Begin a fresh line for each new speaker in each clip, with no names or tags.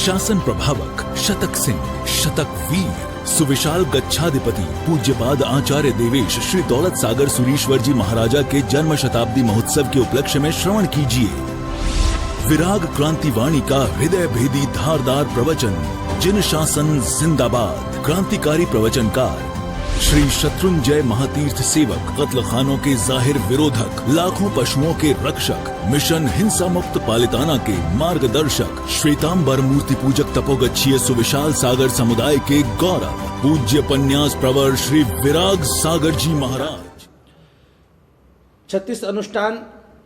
शासन प्रभावक शतक सिंह शतक वीर सुविशाल गच्छाधिपति पूज्यपाद आचार्य देवेश श्री दौलत सागर सुरीश्वर जी महाराजा के जन्म शताब्दी महोत्सव के उपलक्ष्य में श्रवण कीजिए विराग क्रांति वाणी का हृदय भेदी धारदार प्रवचन। जिन शासन जिंदाबाद। क्रांतिकारी प्रवचनकार श्री शत्रुंजय महातीर्थ सेवक, कत्ल खानों के जाहिर विरोधक, लाखों पशुओं के रक्षक, मिशन हिंसा मुक्त पालिताना के मार्गदर्शक, श्वेतांबर मूर्ति पूजक तपोगच्छीय सुविशाल सागर समुदाय के गौरव, पूज्य पन्यास प्रवर श्री विराग सागर जी महाराज।
36 अनुष्ठान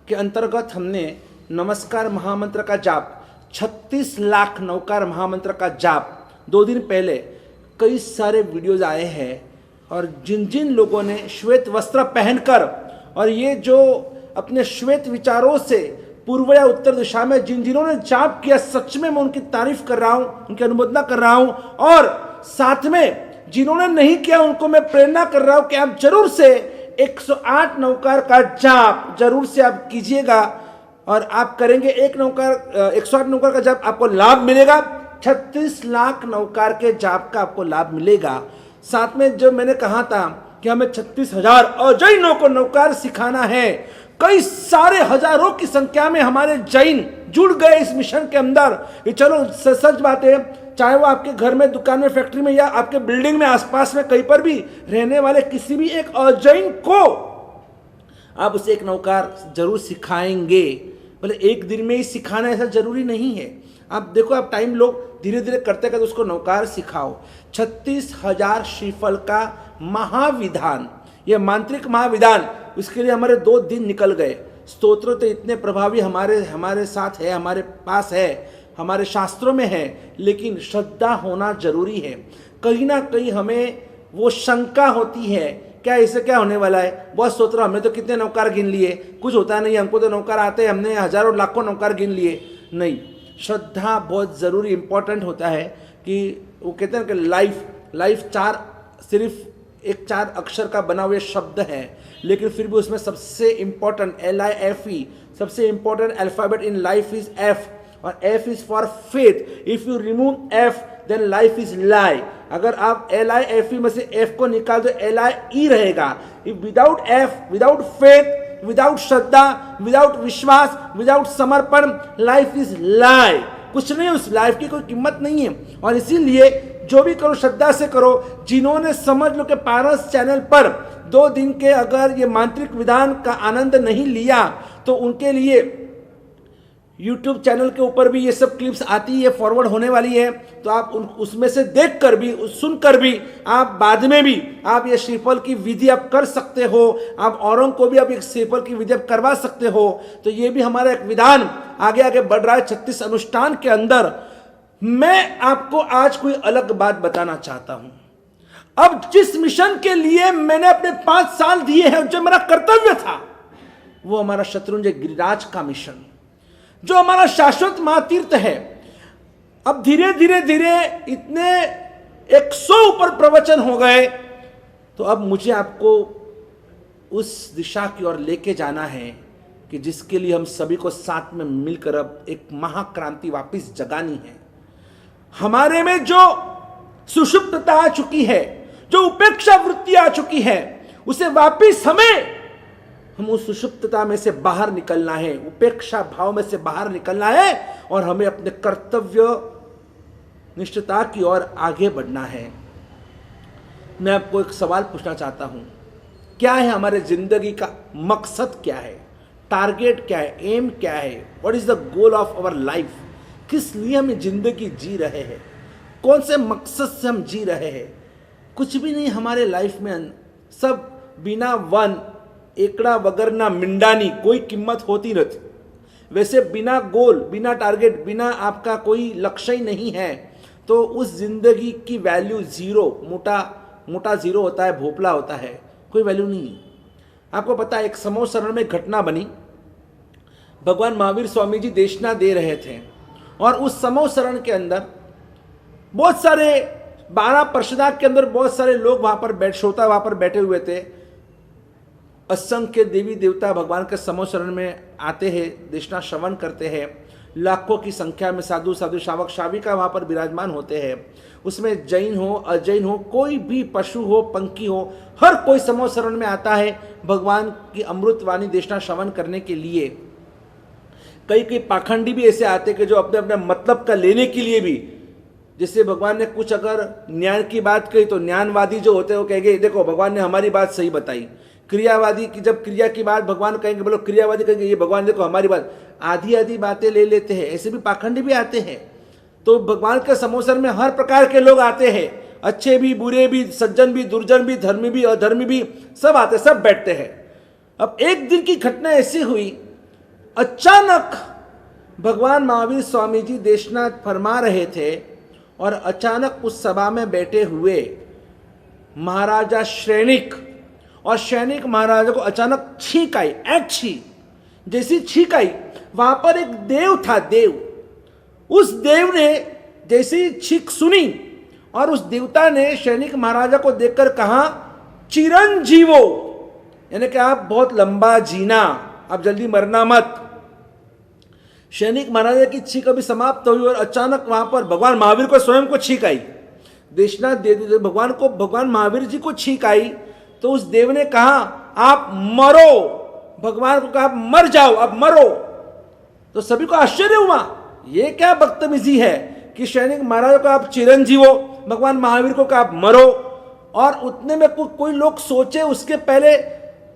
के अंतर्गत हमने नमस्कार महामंत्र का जाप, 36 लाख नवकार महामंत्र का जाप 2 दिन पहले कई सारे वीडियोज आए हैं और जिन जिन लोगों ने श्वेत वस्त्र पहनकर और ये जो अपने श्वेत विचारों से पूर्व या उत्तर दिशा में जिन्होंने जाप किया, सच में मैं उनकी तारीफ कर रहा हूँ, उनकी अनुमोदना कर रहा हूँ। और साथ में जिन्होंने नहीं किया उनको मैं प्रेरणा कर रहा हूँ कि आप जरूर से 108 नवकार का जाप जरूर से आप कीजिएगा और आप करेंगे 108 नवकार का जाप, आपको लाभ मिलेगा। 36 लाख नवकार के जाप का आपको लाभ मिलेगा। साथ में जो मैंने कहा था कि हमें 36,000 अजैनों को नवकार सिखाना है, कई सारे हजारों की संख्या में हमारे जैन जुड़ गए इस मिशन के अंदर। ये चलो सच बात है, चाहे वो आपके घर में, दुकान में, फैक्ट्री में या आपके बिल्डिंग में, आसपास में कहीं पर भी रहने वाले किसी भी एक अजैन को आप उसे एक नवकार जरूर सिखाएंगे। बोले एक दिन में ही सिखाना ऐसा जरूरी नहीं है। आप देखो, आप टाइम लो, धीरे धीरे करते करते उसको नवकार सिखाओ। 36,000 श्रीफल का महाविधान, यह मांत्रिक महाविधान, उसके लिए हमारे 2 दिन निकल गए। स्तोत्र तो इतने प्रभावी हमारे साथ है, हमारे पास है, हमारे शास्त्रों में है, लेकिन श्रद्धा होना जरूरी है। कहीं ना कहीं हमें वो शंका होती है, क्या इससे क्या होने वाला है, बहुत स्तोत्र, हमने तो कितने नवकार गिन लिए, कुछ होता नहीं, हमको तो नवकार आते हैं, हमने हजारों लाखों नवकार गिन लिए। नहीं, श्रद्धा बहुत ज़रूरी इंपॉर्टेंट होता है। कि वो कहते हैं कि लाइफ सिर्फ एक 4 अक्षर का बना हुआ शब्द है, लेकिन फिर भी उसमें सबसे इंपॉर्टेंट LIFE, सबसे important alphabet in life is F, और F is for faith. If you remove F then life is lie. अगर आप LIFE में से F को निकाल दो, LIE रहेगा। If without F, without faith, without Shraddha, without विश्वास, विदाउट समर्पण, लाइफ इज लाई। कुछ नहीं, उस लाइफ की कोई कीमत नहीं है। और इसीलिए जो भी करो श्रद्धा से करो। जिन्होंने समझ लो कि पारस चैनल पर 2 दिन के अगर ये मांत्रिक विधान का आनंद नहीं लिया तो उनके लिए YouTube चैनल के ऊपर भी ये सब क्लिप्स आती है, फॉरवर्ड होने वाली है। तो आप उसमें से देख कर भी, सुनकर भी आप बाद में भी आप ये श्रीफल की विधि आप कर सकते हो। आप औरों को भी आप एक श्रीफल की विधि आप करवा सकते हो। तो ये भी हमारा एक विधान आगे आगे बढ़ रहा है 36 अनुष्ठान के अंदर। मैं आपको आज कोई अलग बात बताना चाहता हूं। अब जिस मिशन के लिए मैंने अपने 5 साल दिए हैं, जो मेरा कर्तव्य था, वो हमारा शत्रुंजय गिरिराज का मिशन, जो हमारा शाश्वत महातीर्थ है। अब धीरे धीरे धीरे इतने 100 ऊपर प्रवचन हो गए, तो अब मुझे आपको उस दिशा की ओर लेके जाना है कि जिसके लिए हम सभी को साथ में मिलकर अब एक महाक्रांति वापस जगानी है। हमारे में जो सुषुप्तता आ चुकी है, जो उपेक्षा वृत्ति आ चुकी है, उसे वापस हम उस सुषुप्तता में से बाहर निकलना है, उपेक्षा भाव में से बाहर निकलना है और हमें अपने कर्तव्य निष्ठता की ओर आगे बढ़ना है। मैं आपको एक सवाल पूछना चाहता हूं, क्या है हमारे जिंदगी का मकसद, क्या है टारगेट, क्या है एम, क्या है, what is the goal of our life? किस लिए हम जिंदगी जी रहे हैं, कौन से मकसद से हम जी रहे हैं? कुछ भी नहीं हमारे लाइफ में, सब बिना वन एकड़ा वगरना मिंडानी कोई कीमत होती नहीं। वैसे बिना गोल, बिना टारगेट, बिना आपका कोई लक्ष्य ही नहीं है तो उस जिंदगी की वैल्यू जीरो, मोटा जीरो होता है, भोपला होता है, कोई वैल्यू नहीं। आपको पता है एक समूह शरण में घटना बनी, भगवान महावीर स्वामी जी देशना दे रहे थे और उस समूह शरण के अंदर बहुत सारे 12 पर्षदा के अंदर बहुत सारे लोग वहां पर श्रोता वहां पर बैठे हुए थे। असंख्य देवी देवता भगवान के समूह शरण में आते हैं, देशना श्रवण करते हैं। लाखों की संख्या में साधु साधु शावक शाविका वहाँ पर विराजमान होते हैं। उसमें जैन हो अजैन हो, कोई भी पशु हो पंखी हो, हर कोई समूह शरण में आता है भगवान की अमृतवाणी देशना श्रवण करने के लिए। कई कई पाखंडी भी ऐसे आते कि जो अपने अपने मतलब का लेने के लिए भी, जैसे भगवान ने कुछ अगर न्याय की बात कही तो ज्ञानवादी जो होते हैं वो कहेंगे देखो भगवान ने हमारी बात सही बताई। क्रियावादी की जब क्रिया की बात भगवान कहेंगे, बोलो क्रियावादी कहेंगे ये भगवान देखो हमारी बात, आधी आधी बातें ले लेते हैं। ऐसे भी पाखंडी भी आते हैं। तो भगवान के समोसर में हर प्रकार के लोग आते हैं, अच्छे भी बुरे भी, सज्जन भी दुर्जन भी, धर्मी भी अधर्मी भी, सब आते, सब बैठते हैं। अब एक दिन की घटना ऐसी हुई, अचानक भगवान महावीर स्वामी जी देशनाथ फरमा रहे थे और अचानक उस सभा में बैठे हुए महाराजा श्रेणिक और श्रेणिक महाराजा को अचानक छींक आई, ऐच्छी जैसी छींक आई। वहां पर एक देव था, देव। उस देव ने जैसी छींक सुनी और उस देवता ने श्रेणिक महाराजा को देखकर कहा चिरंजीवो, यानी कि आप बहुत लंबा जीना, आप जल्दी मरना मत। सैनिक महाराजा की छींक अभी समाप्त हुई और अचानक वहां पर भगवान महावीर को स्वयं को छींक आई। देशनाथ भगवान को, भगवान महावीर जी को छींक आई तो उस देव ने कहा आप मरो, भगवान को कहा मर जाओ, अब मरो। तो सभी को आश्चर्य हुआ, ये क्या बदतमीजी है कि सैनिक महाराज को आप चिरंजीव हो, भगवान महावीर को कहा आप मरो। और उतने में कोई लोग सोचे, उसके पहले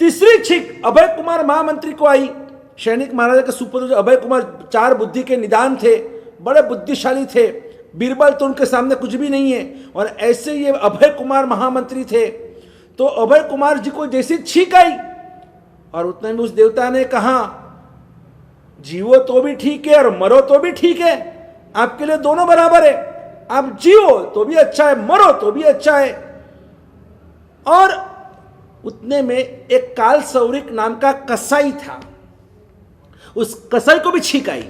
तीसरी छींक अभय कुमार महामंत्री को आई। सैनिक महाराजा के सुपुत्र अभय कुमार 4 बुद्धि के निदान थे, बड़े बुद्धिशाली थे, बीरबल तो उनके सामने कुछ भी नहीं है। और ऐसे ये अभय कुमार महामंत्री थे। तो अभय कुमार जी को जैसी छींक आई और उतने में उस देवता ने कहा जीवो तो भी ठीक है और मरो तो भी ठीक है, आपके लिए दोनों बराबर है, आप जियो तो भी अच्छा है, मरो तो भी अच्छा है। और उतने में एक काल सौरिक नाम का कसाई था, उस कसाई को भी छींक आई।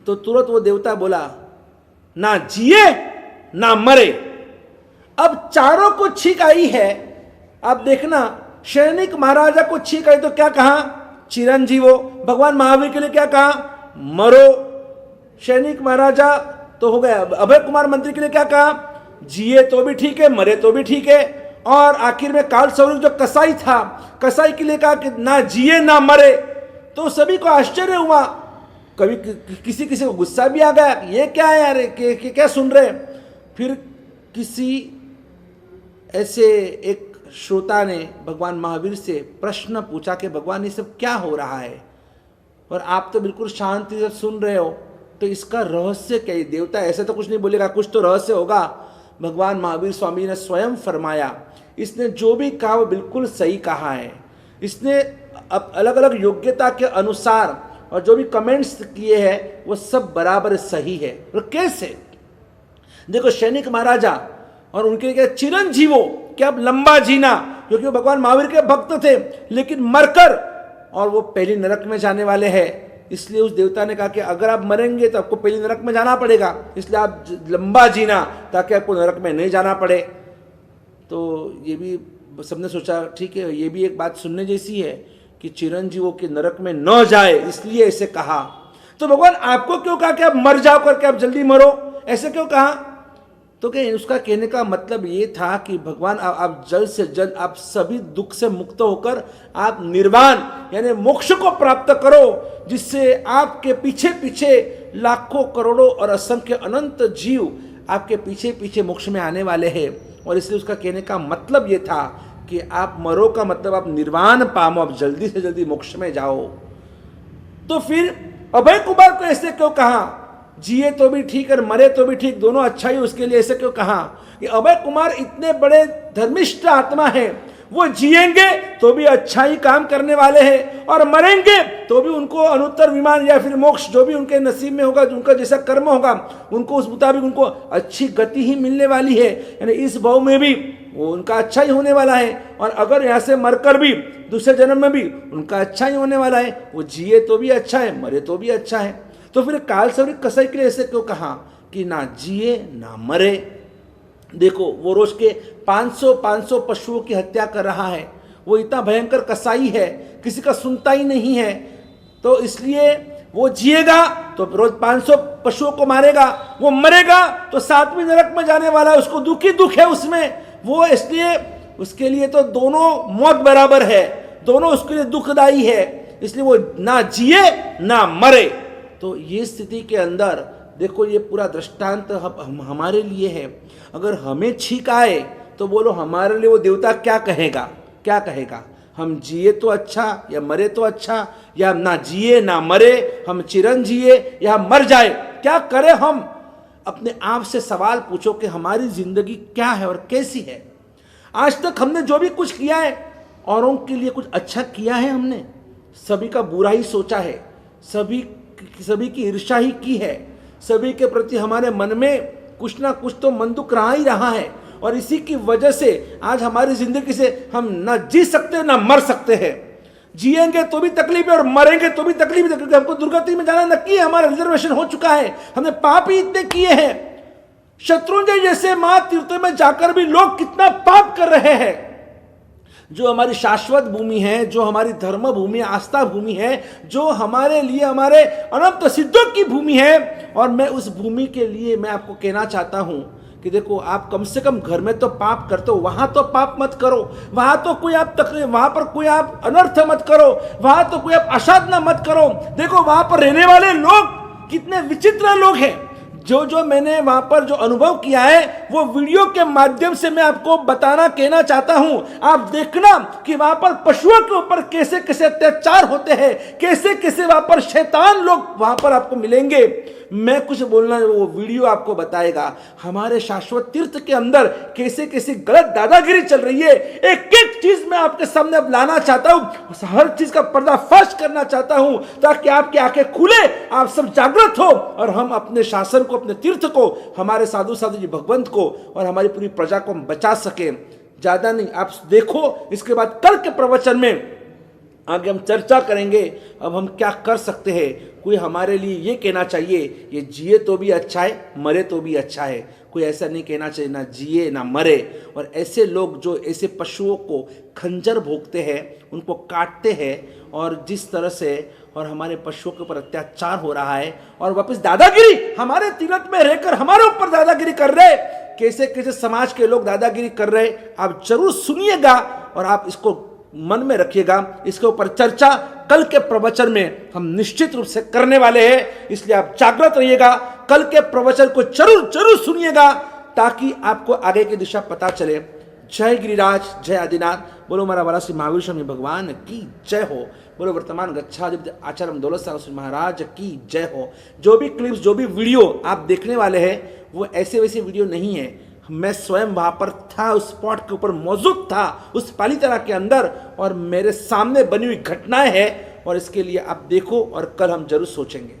तो तुरंत वो देवता बोला ना जिए ना मरे। अब चारों को छींक आई है। अब देखना, सैनिक महाराजा को छींक आई तो क्या कहा चिरंजीवो, भगवान महावीर के लिए क्या कहा मरो। सैनिक महाराजा तो हो गया, अभय कुमार मंत्री के लिए क्या कहा जिए तो भी ठीक है मरे तो भी ठीक है। और आखिर में काल सौरिक जो कसाई था, कसाई के लिए कहा कि ना जिए ना मरे। तो सभी को आश्चर्य हुआ, कभी किसी किसी को गुस्सा भी आ गया, ये क्या है यार, क्या सुन रहे। फिर किसी ऐसे एक श्रोता ने भगवान महावीर से प्रश्न पूछा कि भगवान ये सब क्या हो रहा है और आप तो बिल्कुल शांति से सुन रहे हो, तो इसका रहस्य क्या है। देवता ऐसे तो कुछ नहीं बोलेगा, कुछ तो रहस्य होगा। भगवान महावीर स्वामी ने स्वयं फरमाया, इसने जो भी कहा वो बिल्कुल सही कहा है। इसने अलग अलग योग्यता के अनुसार और जो भी कमेंट्स किए हैं वो सब बराबर सही है। और कैसे देखो, सैनिक महाराजा और उनके लिए चिरंजीवो, क्या अब लंबा जीना, क्योंकि वो भगवान महावीर के भक्त थे, लेकिन मरकर और वो पहले नरक में जाने वाले हैं। इसलिए उस देवता ने कहा कि अगर आप मरेंगे तो आपको पहले नरक में जाना पड़ेगा, इसलिए आप लंबा जीना ताकि आपको नरक में नहीं जाना पड़े। तो ये भी सबने सोचा ठीक है, ये भी एक बात सुनने जैसी है कि चिरंजीवों के नरक में न जाए, इसलिए ऐसे कहा। तो भगवान आपको क्यों कहा कि आप मर जाओ करके आप जल्दी मरो, ऐसे क्यों कहा। तो क्या उसका कहने का मतलब ये था कि भगवान आप जल्द से जल्द आप सभी दुख से मुक्त होकर आप निर्वाण यानी मोक्ष को प्राप्त करो, जिससे आपके पीछे पीछे लाखों करोड़ों और असंख्य अनंत जीव आपके पीछे पीछे मोक्ष में आने वाले हैं। और इसलिए उसका कहने का मतलब ये था कि आप मरो का मतलब आप निर्वाण पाओ, आप जल्दी से जल्दी मोक्ष में जाओ। तो फिर अभय कुमार को ऐसे क्यों कहा जिए तो भी ठीक और मरे तो भी ठीक, दोनों अच्छा ही, उसके लिए ऐसे क्यों कहा कि अभय कुमार इतने बड़े धर्मिष्ठ आत्मा है, वो जिएंगे तो भी अच्छा ही काम करने वाले हैं और मरेंगे तो भी उनको अनुत्तर विमान या फिर मोक्ष जो भी उनके नसीब में होगा, उनका जैसा कर्म होगा उनको उस मुताबिक उनको अच्छी गति ही मिलने वाली है। यानी इस भाव में भी वो उनका अच्छा ही होने वाला है और अगर यहाँ से मरकर भी दूसरे जन्म में भी उनका अच्छा ही होने वाला है। वो जिए तो भी अच्छा है, मरे तो भी अच्छा है। तो फिर काल सौरिक कसाई के लिए ऐसे क्यों कहा कि ना जिए ना मरे। देखो, वो रोज के 500 पशुओं की हत्या कर रहा है, वो इतना भयंकर कसाई है, किसी का सुनता ही नहीं है। तो इसलिए वो जिएगा तो रोज 500 पशुओं को मारेगा, वो मरेगा तो 7वें नरक में जाने वाला है, उसको दुख ही दुख है उसमें। वो इसलिए उसके लिए तो दोनों मौत बराबर है, दोनों उसके लिए दुखदाई है, इसलिए वो ना जिए ना मरे। तो ये स्थिति के अंदर देखो, ये पूरा दृष्टांत हमारे लिए है। अगर हमें छींक आए तो बोलो हमारे लिए वो देवता क्या कहेगा, क्या कहेगा? हम जिए तो अच्छा या मरे तो अच्छा, या ना जिए ना मरे, हम चिरंजीए या मर जाए, क्या करें हम? अपने आप से सवाल पूछो कि हमारी जिंदगी क्या है और कैसी है। आज तक हमने जो भी कुछ किया है, औरों के लिए कुछ अच्छा किया है हमने? सभी का बुरा ही सोचा है, सभी की ईर्ष्या ही की है, सभी के प्रति हमारे मन में कुछ ना कुछ तो मन दुख रहा ही रहा है। और इसी की वजह से आज हमारी जिंदगी से हम ना जी सकते ना मर सकते हैं। जिएंगे तो भी तकलीफ है और मरेंगे तो भी तकलीफ है, क्योंकि हमको दुर्गति में जाना नक्की है, हमारा रिजर्वेशन हो चुका है, हमने पाप ही इतने किए हैं। शत्रुंजय जैसे महातीर्थों में जाकर भी लोग कितना पाप कर रहे हैं। जो हमारी शाश्वत भूमि है, जो हमारी धर्म भूमि, आस्था भूमि है, जो हमारे लिए हमारे अनंत सिद्धों की भूमि है, और मैं उस भूमि के लिए मैं आपको कहना चाहता हूं कि देखो, आप कम से कम घर में तो पाप करते हो, वहां तो पाप मत करो, वहां तो कोई आप तकलीफ, वहां पर कोई आप अनर्थ मत करो, वहां तो कोई आप असाधना मत करो। देखो वहां पर रहने वाले लोग कितने विचित्र लोग हैं। जो मैंने वहां पर जो अनुभव किया है वो वीडियो के माध्यम से मैं आपको बताना कहना चाहता हूं। आप देखना कि वहां पर पशुओं के ऊपर कैसे कैसे अत्याचार होते हैं, कैसे कैसे वहां पर शैतान लोग वहां पर आपको मिलेंगे। मैं कुछ बोलना, वो वीडियो आपको बताएगा। हमारे शाश्वत तीर्थ के अंदर कैसे कैसे गलत दादागिरी चल रही है, एक एक चीज मैं आपके सामने अब लाना चाहता हूं, हर चीज का पर्दाफाश करना चाहता हूं, ताकि आपकी आंखें खुले, आप सब जागृत हो, और हम अपने शासन को, अपने तीर्थ को, हमारे साधु साधु जी भगवंत को और हमारी पूरी प्रजा को हम बचा सके। ज्यादा नहीं, आप देखो, इसके बाद कल के प्रवचन में आगे हम चर्चा करेंगे अब हम क्या कर सकते हैं। कोई हमारे लिए ये कहना चाहिए ये जिए तो भी अच्छा है, मरे तो भी अच्छा है। कोई ऐसा नहीं कहना चाहिए ना जिए ना मरे। और ऐसे लोग जो ऐसे पशुओं को खंजर भोंकते हैं, उनको काटते हैं, और जिस तरह से और हमारे पशुओं के ऊपर अत्याचार हो रहा है, और वापस दादागिरी हमारे तीर्थ में रहकर हमारे ऊपर दादागिरी कर रहे, कैसे कैसे समाज के लोग दादागिरी कर रहे, आप जरूर सुनिएगा और आप इसको मन में रखिएगा। इसके ऊपर चर्चा कल के प्रवचन में हम निश्चित रूप से करने वाले हैं, इसलिए आप जागृत रहिएगा। कल के प्रवचन को जरूर जरूर सुनिएगा, ताकि आपको आगे की दिशा पता चले। जय गिरिराज, जय आदिनाथ। बोलो हमारा वाला श्री महावीर स्वामी भगवान की जय हो। बोलो वर्तमान गच्छाधिपति आचार्य दौलत सागर महाराज की जय हो। जो भी क्लिप्स, जो भी वीडियो आप देखने वाले हैं, वो ऐसे वैसे वीडियो नहीं है। मैं स्वयं वहां पर था, उस स्पॉट के ऊपर मौजूद था, उस पालीताना के अंदर, और मेरे सामने बनी हुई घटनाएं हैं, और इसके लिए आप देखो और कल हम जरूर सोचेंगे।